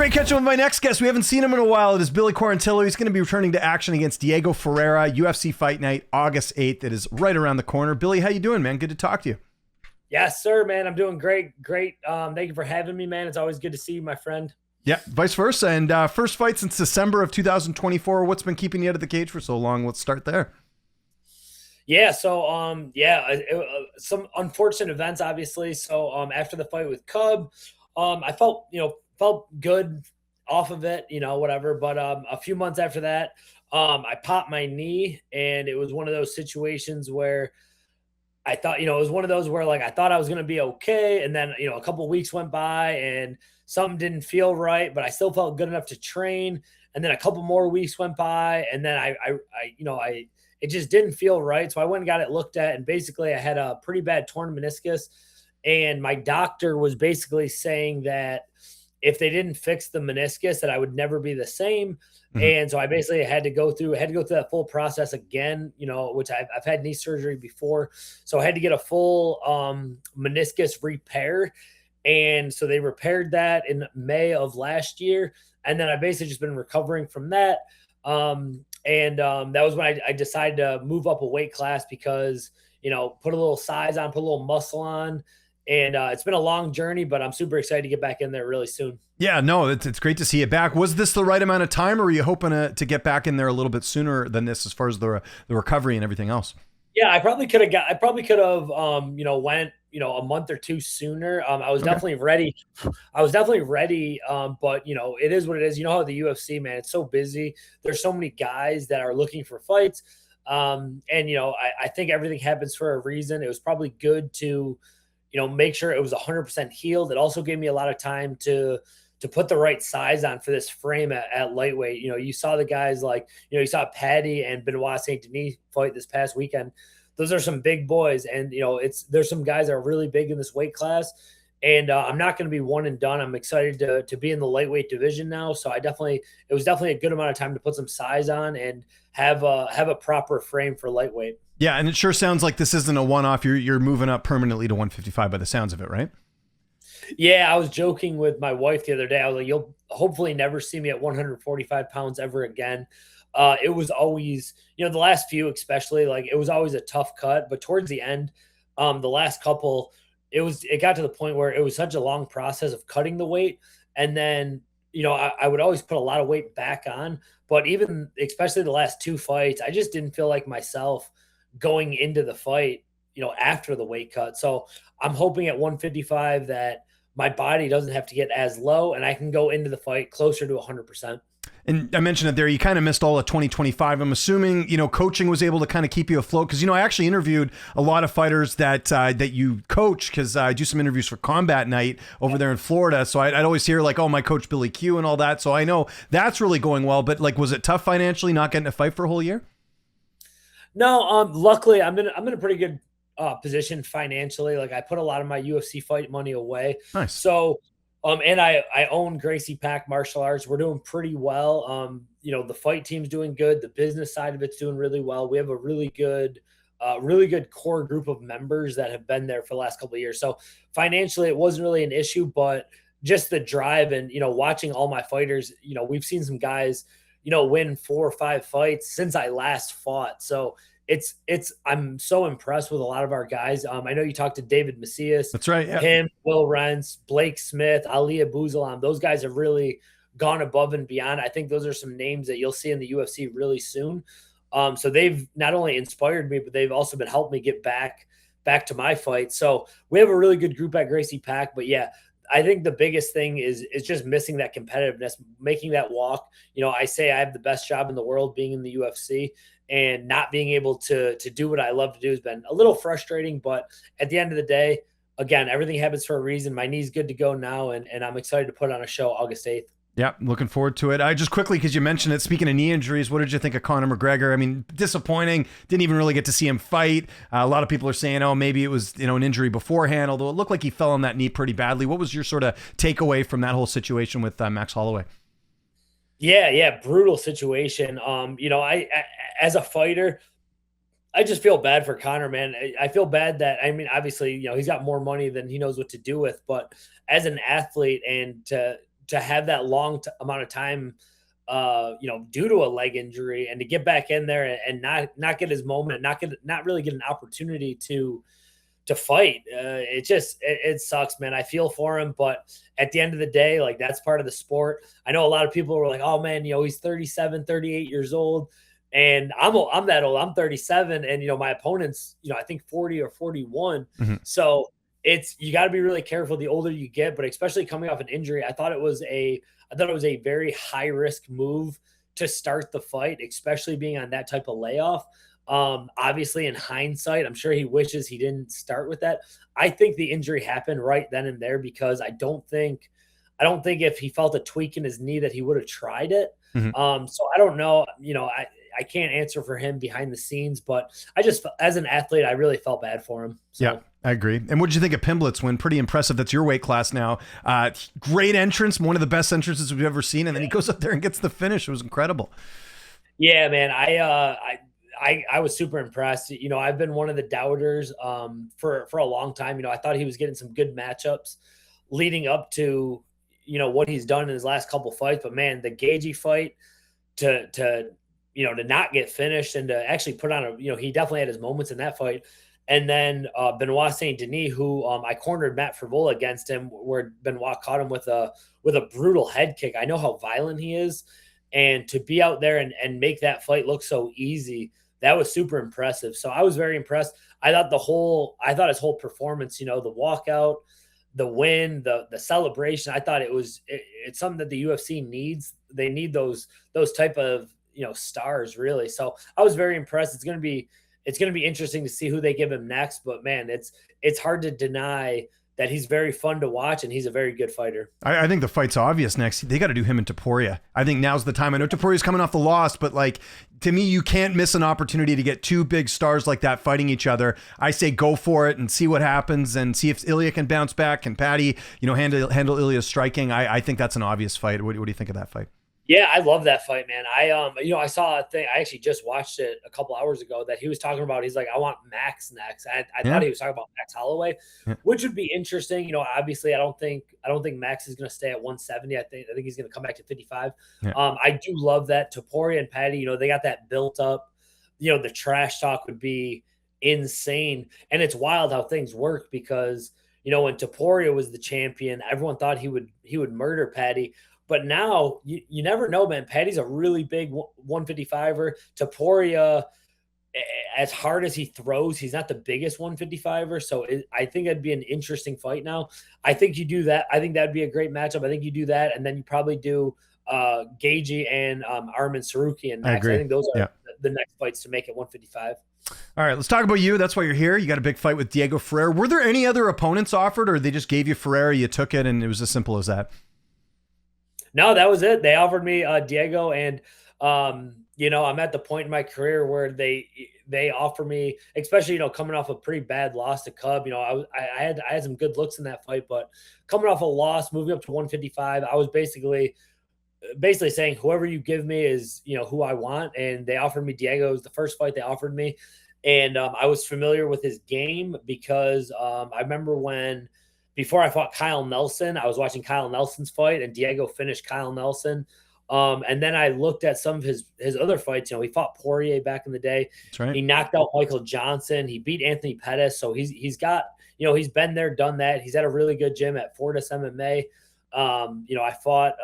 great catching with my next guest. We haven't seen him in a while. It is Billy Quarantillo. He's going to be returning to action against Diego Ferreira, UFC Fight Night, August 8th. It is right around the corner. Billy, how you doing, man? Good to talk to you. Yes, sir, man. I'm doing great. Thank you for having me, man. It's always good to see you, my friend. Yeah, vice versa. And first fight since December of 2024. What's been keeping you out of the cage for so long? Let's start there. Yeah, so some unfortunate events, obviously. So after the fight with Cub, I felt good off of it, whatever. But a few months after that, I popped my knee, and it was one of those situations where I thought, it was one of those where like I thought I was going to be okay, and then a couple of weeks went by and something didn't feel right, but I still felt good enough to train. And then a couple more weeks went by, and then it just didn't feel right. So I went and got it looked at, and basically I had a pretty bad torn meniscus, and my doctor was basically saying that if they didn't fix the meniscus, that I would never be the same. Mm-hmm. And so I basically had to go through that full process again, which I've had knee surgery before. So I had to get a full meniscus repair. And so they repaired that in May of last year. And then I basically just been recovering from that. That was when I decided to move up a weight class because, put a little size on, put a little muscle on. And it's been a long journey, but I'm super excited to get back in there really soon. Yeah, no, it's great to see you back. Was this the right amount of time, or were you hoping to get back in there a little bit sooner than this as far as the recovery and everything else? Yeah, I probably could have, went, a month or two sooner. I was definitely ready. But it is what it is. You know how the UFC, man, it's so busy. There's so many guys that are looking for fights. I think everything happens for a reason. It was probably good to, make sure it was 100% healed. It also gave me a lot of time to put the right size on for this frame at lightweight. You saw the guys like, you saw Patty and Benoit Saint Denis fight this past weekend. Those are some big boys. And, there's some guys that are really big in this weight class. And I'm not going to be one and done. I'm excited to be in the lightweight division now. So it was definitely a good amount of time to put some size on and have a proper frame for lightweight. Yeah. And it sure sounds like this isn't a one-off. You're moving up permanently to 155 by the sounds of it, right? Yeah, I was joking with my wife the other day. I was like, you'll hopefully never see me at 145 pounds ever again. It was always, the last few especially, like it was always a tough cut. But towards the end, the last couple, it got to the point where it was such a long process of cutting the weight. And then, I would always put a lot of weight back on. But even, especially the last two fights, I just didn't feel like myself going into the fight, after the weight cut. So I'm hoping at 155 that my body doesn't have to get as low and I can go into the fight closer to 100%. And I mentioned it there, you kind of missed all of 2025. I'm assuming, coaching was able to kind of keep you afloat because, I actually interviewed a lot of fighters that you coach because I do some interviews for Combat Night over there in Florida. So I'd always hear like, oh, my coach Billy Q and all that. So I know that's really going well. But like, was it tough financially not getting to fight for a whole year? No, luckily I'm in a pretty good position financially. Like I put a lot of my UFC fight money away. Nice. So, and I own Gracie Pack Martial Arts. We're doing pretty well. The fight team's doing good. The business side of it's doing really well. We have a really good core group of members that have been there for the last couple of years. So financially, it wasn't really an issue, but just the drive and, watching all my fighters, we've seen some guys, win 4 or 5 fights since I last fought. So I'm so impressed with a lot of our guys. I know you talked to David Macias. That's right. Yeah. Him, Will Rentz, Blake Smith, Ali Abuzalam. Those guys have really gone above and beyond. I think those are some names that you'll see in the UFC really soon. So they've not only inspired me, but they've also been helping me get back to my fight. So we have a really good group at Gracie Pack. But yeah, I think the biggest thing is just missing that competitiveness, making that walk. I say I have the best job in the world being in the UFC, and not being able to do what I love to do has been a little frustrating. But at the end of the day, again, everything happens for a reason. My knee's good to go now, and I'm excited to put on a show August 8th. Yeah, looking forward to it. I just quickly, because you mentioned it, speaking of knee injuries, what did you think of Conor McGregor? I mean, disappointing. Didn't even really get to see him fight. A lot of people are saying, oh, maybe it was an injury beforehand, although it looked like he fell on that knee pretty badly. What was your sort of takeaway from that whole situation with Max Holloway? Yeah, brutal situation. I as a fighter, I just feel bad for Conor, man. I feel bad that, obviously, he's got more money than he knows what to do with, but as an athlete and to to have that long amount of time, due to a leg injury, and to get back in there and not get his moment, and not really get an opportunity to fight. It sucks, man. I feel for him, but at the end of the day, like, that's part of the sport. I know a lot of people were like, oh man, he's 37, 38 years old. And I'm that old. I'm 37, and my opponent's, I think 40 or 41. Mm-hmm. So you got to be really careful the older you get, but especially coming off an injury. I thought it was a very high risk move to start the fight, especially being on that type of layoff. Obviously, in hindsight, I'm sure he wishes he didn't start with that. I think the injury happened right then and there, because I don't think if he felt a tweak in his knee that he would have tried it. Mm-hmm. So I don't know. I can't answer for him behind the scenes, but as an athlete, I really felt bad for him. So. Yeah, I agree. And what did you think of Pimblets win? Pretty impressive. That's your weight class now. Great entrance, one of the best entrances we've ever seen. And then he goes up there and gets the finish. It was incredible. Yeah, man. I was super impressed. I've been one of the doubters for a long time. I thought he was getting some good matchups leading up to what he's done in his last couple fights. But man, the Gagey fight to not get finished and to actually put on he definitely had his moments in that fight. And then Benoit Saint Denis, who I cornered Matt Frivola against him, where Benoit caught him with a brutal head kick. I know how violent he is, and to be out there and make that fight look so easy, that was super impressive. So I was very impressed. I thought his whole performance, the walkout, the win, the celebration, I thought it's something that the UFC needs. They need those type of stars, really. So I was very impressed. It's going to be interesting to see who they give him next, but man, it's hard to deny that he's very fun to watch, and he's a very good fighter. I think the fight's obvious next. They got to do him and Topuria. I think now's the time. I know Topuria's coming off the loss, but to me, you can't miss an opportunity to get two big stars like that fighting each other. I say go for it and see what happens, and see if Ilya can bounce back and Paddy, handle Ilya's striking. I think that's an obvious fight. What do you think of that fight? Yeah, I love that fight, man. I saw a thing. I actually just watched it a couple hours ago that he was talking about. He's like, I want Max next. I thought he was talking about Max Holloway, which would be interesting. Obviously, I don't think Max is going to stay at 170. I think he's going to come back to 55. Yeah. I do love that Topuria and Paddy. They got that built up. The trash talk would be insane, and it's wild how things work, because when Topuria was the champion, everyone thought he would murder Paddy. But now you never know, man. Paddy's a really big 155er. Topuria, as hard as he throws, he's not the biggest 155er. So I think it'd be an interesting fight now. I think you do that. I think that'd be a great matchup. I think you do that, and then you probably do Gagey and Arman Sarukian next. I agree. I think those are the next fights to make it 155. All right, let's talk about you. That's why you're here. You got a big fight with Diego Ferreira. Were there any other opponents offered, or they just gave you Ferreira, you took it, and it was as simple as that? No, that was it. They offered me Diego, and I'm at the point in my career where they offer me, especially coming off a pretty bad loss to Cub. I had some good looks in that fight, but coming off a loss, moving up to 155, I was basically saying whoever you give me is who I want, and they offered me Diego. It was the first fight they offered me, and I was familiar with his game because I remember before I fought Kyle Nelson, I was watching Kyle Nelson's fight, and Diego finished Kyle Nelson. And then I looked at some of his other fights. He fought Poirier back in the day. That's right. He knocked out Michael Johnson. He beat Anthony Pettis. So he's got, he's been there, done that. He's at a really good gym at Fortis MMA. I fought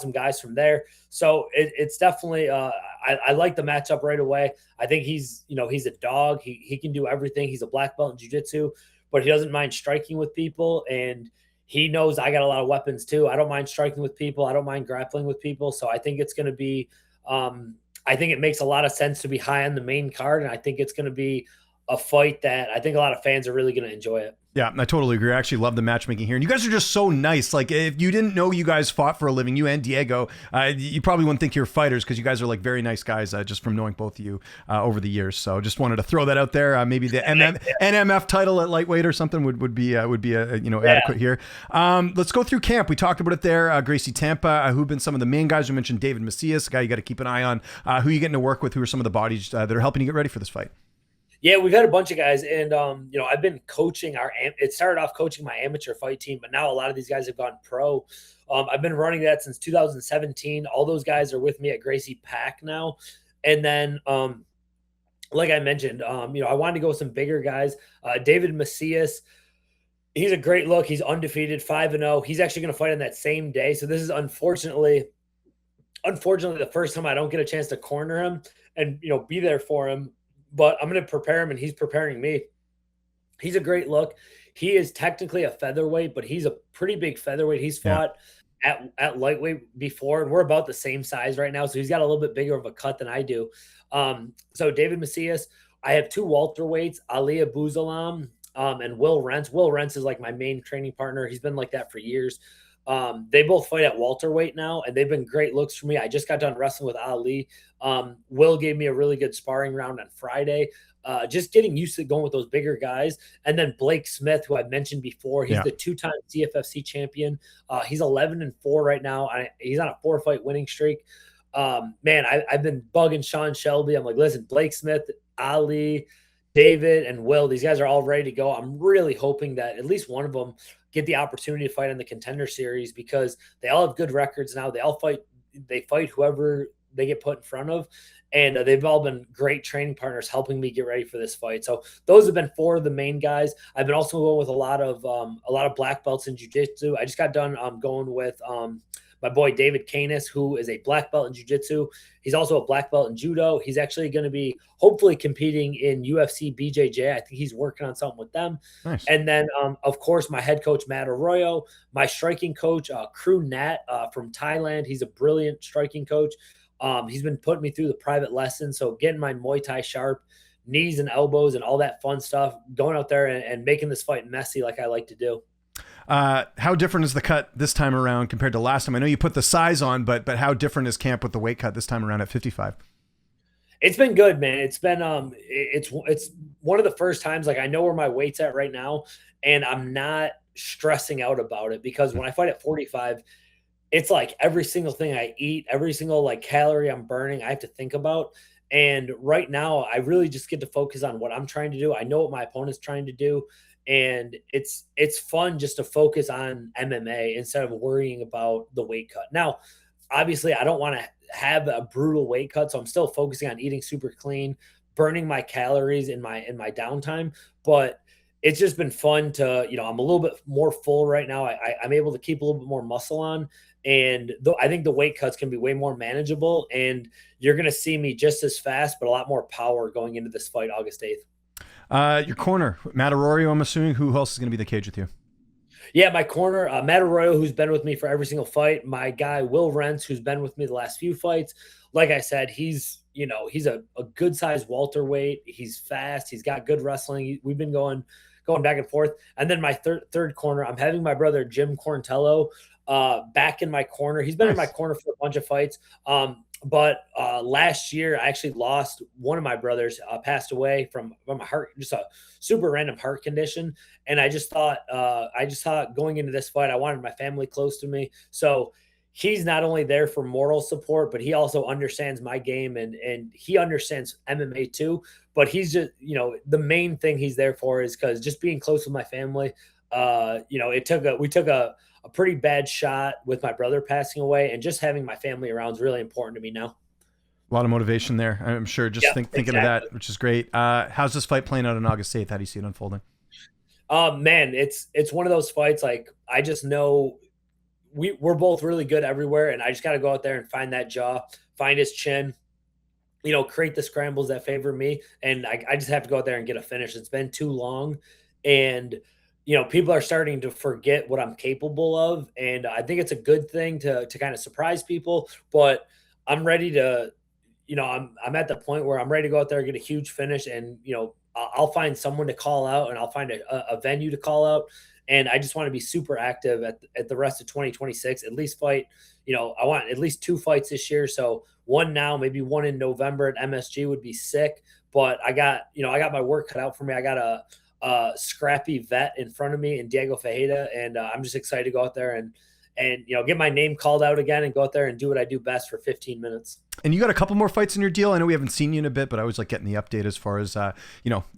some guys from there. So it's definitely, I like the matchup right away. I think he's a dog. He can do everything. He's a black belt in jiu-jitsu, but he doesn't mind striking with people, and he knows I got a lot of weapons too. I don't mind striking with people. I don't mind grappling with people. So I think it's going to be, I think it makes a lot of sense to be high on the main card. And I think it's going to be a fight that I think a lot of fans are really going to enjoy it. Yeah, I totally agree. I actually love the matchmaking here. And you guys are just so nice. Like, if you didn't know you guys fought for a living, you and Diego, you probably wouldn't think you're fighters, because you guys are like very nice guys, just from knowing both of you over the years. So just wanted to throw that out there. Maybe the NMF title at lightweight or something would be adequate here. Let's go through camp. We talked about it there. Gracie Tampa, who've been some of the main guys. We mentioned David Macias, a guy you got to keep an eye on. Who you getting to work with? Who are some of the bodies that are helping you get ready for this fight? Yeah, we've had a bunch of guys, and I've been coaching it started off coaching my amateur fight team, but now a lot of these guys have gone pro. I've been running that since 2017. All those guys are with me at Gracie Pack now. And then like I mentioned, I wanted to go with some bigger guys. David Macias, he's a great look. He's undefeated, 5-0. He's actually going to fight on that same day. So this is unfortunately the first time I don't get a chance to corner him and be there for him. But I'm going to prepare him, and he's preparing me. He's a great look. He is technically a featherweight, but he's a pretty big featherweight. He's fought at lightweight before, and we're about the same size right now. So he's got a little bit bigger of a cut than I do. So David Macias, I have two welterweights, Ali Abuzalam, and Will Rentz. Will Rentz is like my main training partner. He's been like that for years. They both fight at welterweight now, and they've been great looks for me. I just got done wrestling with Ali. Will gave me a really good sparring round on Friday. Just getting used to going with those bigger guys. And then Blake Smith, who I mentioned before, he's the two-time CFFC champion. He's 11-4 right now. He's on a 4-fight winning streak. Man, I've been bugging Sean Shelby. I'm like, listen, Blake Smith, Ali, David, and Will, these guys are all ready to go. I'm really hoping that at least one of them get the opportunity to fight in the Contender Series, because they all have good records now. They fight whoever they get put in front of. And they've all been great training partners helping me get ready for this fight. So those have been four of the main guys. I've been also going with a lot of black belts in jiu-jitsu. I just got done going with my boy David Canis, who is a black belt in jiu-jitsu. He's also a black belt in judo. He's actually going to be hopefully competing in UFC BJJ. I think he's working on something with them. Nice. And then, of course, my head coach, Matt Arroyo, my striking coach, Crew Nat from Thailand. He's a brilliant striking coach. He's been putting me through the private lessons. So getting my Muay Thai sharp, knees and elbows and all that fun stuff, going out there and making this fight messy like I like to do. How different is the cut this time around compared to last time? I know you put the size on, but how different is camp with the weight cut this time around at 55? It's been good, man. It's been it's one of the first times like I know where my weight's at right now, and I'm not stressing out about it, because when I fight at 45, it's like every single thing I eat, every single like calorie I'm burning, I have to think about. And right now, I really just get to focus on what I'm trying to do. I know what my opponent's trying to do, and it's fun just to focus on MMA instead of worrying about the weight cut. Now, obviously, I don't want to have a brutal weight cut, so I'm still focusing on eating super clean, burning my calories in my downtime. But it's just been fun to, I'm a little bit more full right now. I'm able to keep a little bit more muscle on, and I think the weight cuts can be way more manageable, and you're going to see me just as fast, but a lot more power going into this fight August 8th. Your corner, Matt Arroyo, I'm assuming. Who else is going to be the cage with you? Yeah, my corner, Matt Arroyo, who's been with me for every single fight. My guy, Will Rentz, who's been with me the last few fights. Like I said, he's a good sized welterweight. He's fast. He's got good wrestling. We've been going back and forth. And then my third corner, I'm having my brother, Jim Quarantillo, back in my corner. He's been in my corner for a bunch of fights. But last year, I actually lost one of my brothers, passed away from a heart, just a super random heart condition. And I just thought going into this fight, I wanted my family close to me. So he's not only there for moral support, but he also understands my game, and he understands MMA too. But he's just, the main thing he's there for is because just being close with my family. We took a pretty bad shot with my brother passing away, and just having my family around is really important to me now. A lot of motivation there, I'm sure. Just thinking of that, which is great. How's this fight playing out on August 8th? How do you see it unfolding? Man, it's one of those fights. Like, I just know we're both really good everywhere, and I just got to go out there and find that jaw, find his chin, create the scrambles that favor me. And I just have to go out there and get a finish. It's been too long, and people are starting to forget what I'm capable of. And I think it's a good thing to kind of surprise people, but I'm ready to, I'm at the point where I'm ready to go out there and get a huge finish. And, I'll find someone to call out, and I'll find a venue to call out. And I just want to be super active at the rest of 2026, at least fight, I want at least 2 fights this year. So one now, maybe one in November at MSG would be sick. But I got my work cut out for me. I got a scrappy vet in front of me in Diego Ferreira, and I'm just excited to go out there and get my name called out again and go out there and do what I do best for 15 minutes. And you got a couple more fights in your deal. I know we haven't seen you in a bit, but I always like getting the update as far as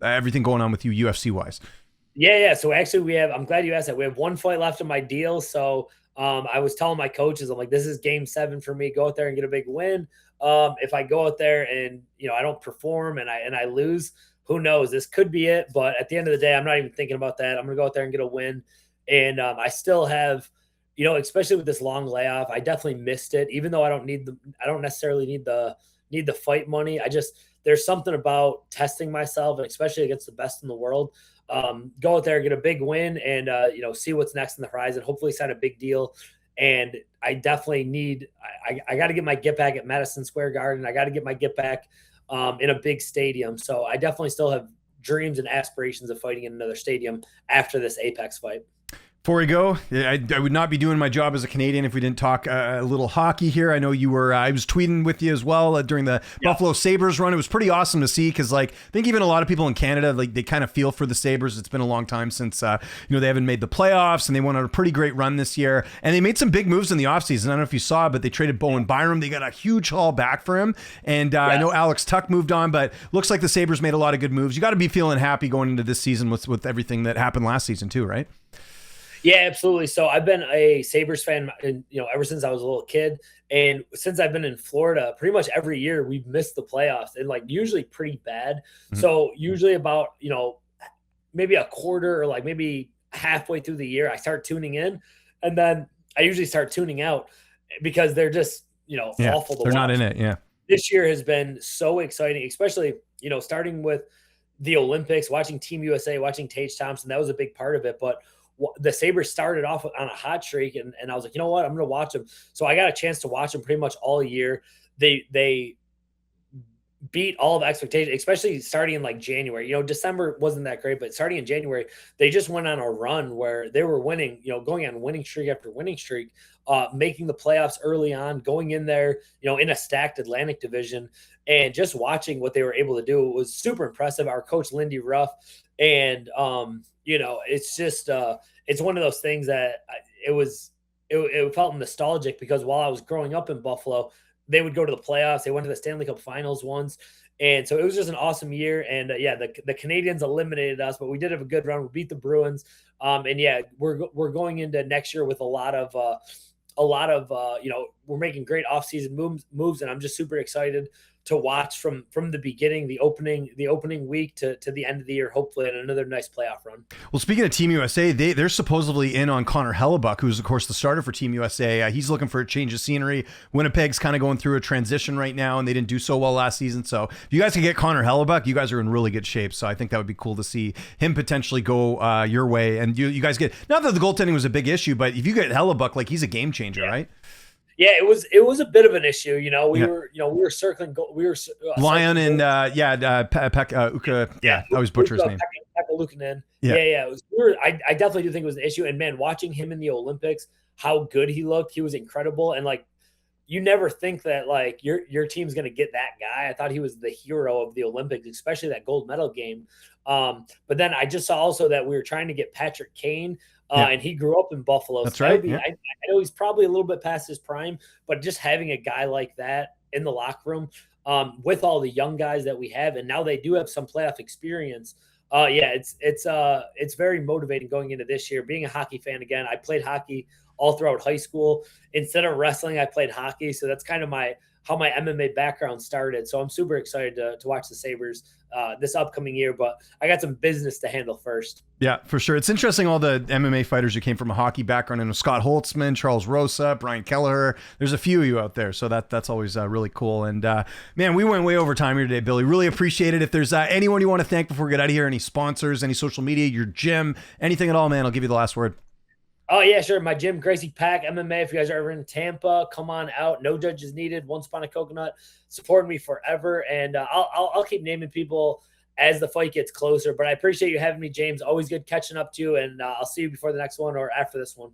everything going on with you UFC wise. Yeah. So actually, I'm glad you asked that. We have one fight left in my deal. So I was telling my coaches, I'm like, this is game 7 for me. Go out there and get a big win. If I go out there and I don't perform and I lose, who knows? This could be it. But at the end of the day, I'm not even thinking about that. I'm gonna go out there and get a win. And I still have, especially with this long layoff, I definitely missed it. Even though I don't necessarily need the fight money. There's something about testing myself, and especially against the best in the world. Go out there, get a big win, and see what's next in the horizon. Hopefully, sign a big deal. And I definitely need. I got to get my get back at Madison Square Garden. I got to get my get back in a big stadium. So I definitely still have dreams and aspirations of fighting in another stadium after this Apex fight. Before we go, I would not be doing my job as a Canadian if we didn't talk a little hockey here. I know you were, I was tweeting with you as well during the Buffalo Sabres run. It was pretty awesome to see because, I think even a lot of people in Canada, they kind of feel for the Sabres. It's been a long time since, they haven't made the playoffs, and they went on a pretty great run this year. And they made some big moves in the offseason. I don't know if you saw, but they traded Bowen Byram. They got a huge haul back for him. And I know Alex Tuck moved on, but looks like the Sabres made a lot of good moves. You got to be feeling happy going into this season with everything that happened last season too, right? Yeah, absolutely. So I've been a Sabres fan, ever since I was a little kid. And since I've been in Florida, pretty much every year we've missed the playoffs, and usually pretty bad. Mm-hmm. So usually about, maybe a quarter or maybe halfway through the year, I start tuning in, and then I usually start tuning out because they're just, awful to watch. They're not in it. Yeah. This year has been so exciting, especially, starting with the Olympics, watching Team USA, watching Tage Thompson. That was a big part of it. But the Sabres started off on a hot streak, and I was like, you know what, I'm going to watch them. So I got a chance to watch them pretty much all year. They beat all of expectations, especially starting in January. December wasn't that great, but starting in January, they just went on a run where they were winning, going on winning streak after winning streak, making the playoffs early on, going in there, in a stacked Atlantic division, and just watching what they were able to do was super impressive. Our coach, Lindy Ruff, and it's just it's one of those things that it felt nostalgic because while I was growing up in Buffalo, they would go to the playoffs. They went to the Stanley Cup Finals once. And so it was just an awesome year. And the Canadians eliminated us, but we did have a good run. We beat the Bruins. We're going into next year with a lot of we're making great offseason moves, and I'm just super excited to watch from the beginning, the opening week to the end of the year, hopefully, and another nice playoff run. Well, speaking of Team USA, they're supposedly in on Connor Hellebuck, who's of course the starter for Team USA. He's looking for a change of scenery. Winnipeg's kind of going through a transition right now, and they didn't do so well last season. So if you guys can get Connor Hellebuck, you guys are in really good shape. So I think that would be cool to see him potentially go your way. And you guys get, not that the goaltending was a big issue, but if you get Hellebuck, he's a game changer, right? Yeah, it was a bit of an issue. We were circling. We were Lion and Uka. I always butcher his name. Lukanen. Yeah. I definitely do think it was an issue. And man, watching him in the Olympics, how good he looked, he was incredible. And you never think that your team's going to get that guy. I thought he was the hero of the Olympics, especially that gold medal game. But then I just saw also that we were trying to get Patrick Kane. And he grew up in Buffalo. That's right. I know he's probably a little bit past his prime, but just having a guy like that in the locker room with all the young guys that we have, and now they do have some playoff experience. It's very motivating going into this year. Being a hockey fan again, I played hockey all throughout high school. Instead of wrestling, I played hockey, so that's kind of how my MMA background started. So I'm super excited to watch the Sabres this upcoming year, but I got some business to handle first. Yeah, for sure. It's interesting, all the MMA fighters who came from a hockey background, and Scott Holtzman, Charles Rosa, Brian Kelleher. There's a few of you out there, so that's always really cool. And man, we went way over time here today, Billy. Really appreciate it. If there's anyone you want to thank before we get out of here, any sponsors, any social media, your gym, anything at all, man, I'll give you the last word. Oh, yeah, sure. My gym, Gracie Pack MMA. If you guys are ever in Tampa, come on out. No judges needed. One Spot of Coconut. Support me forever. And I'll keep naming people as the fight gets closer. But I appreciate you having me, James. Always good catching up to you. And I'll see you before the next one or after this one.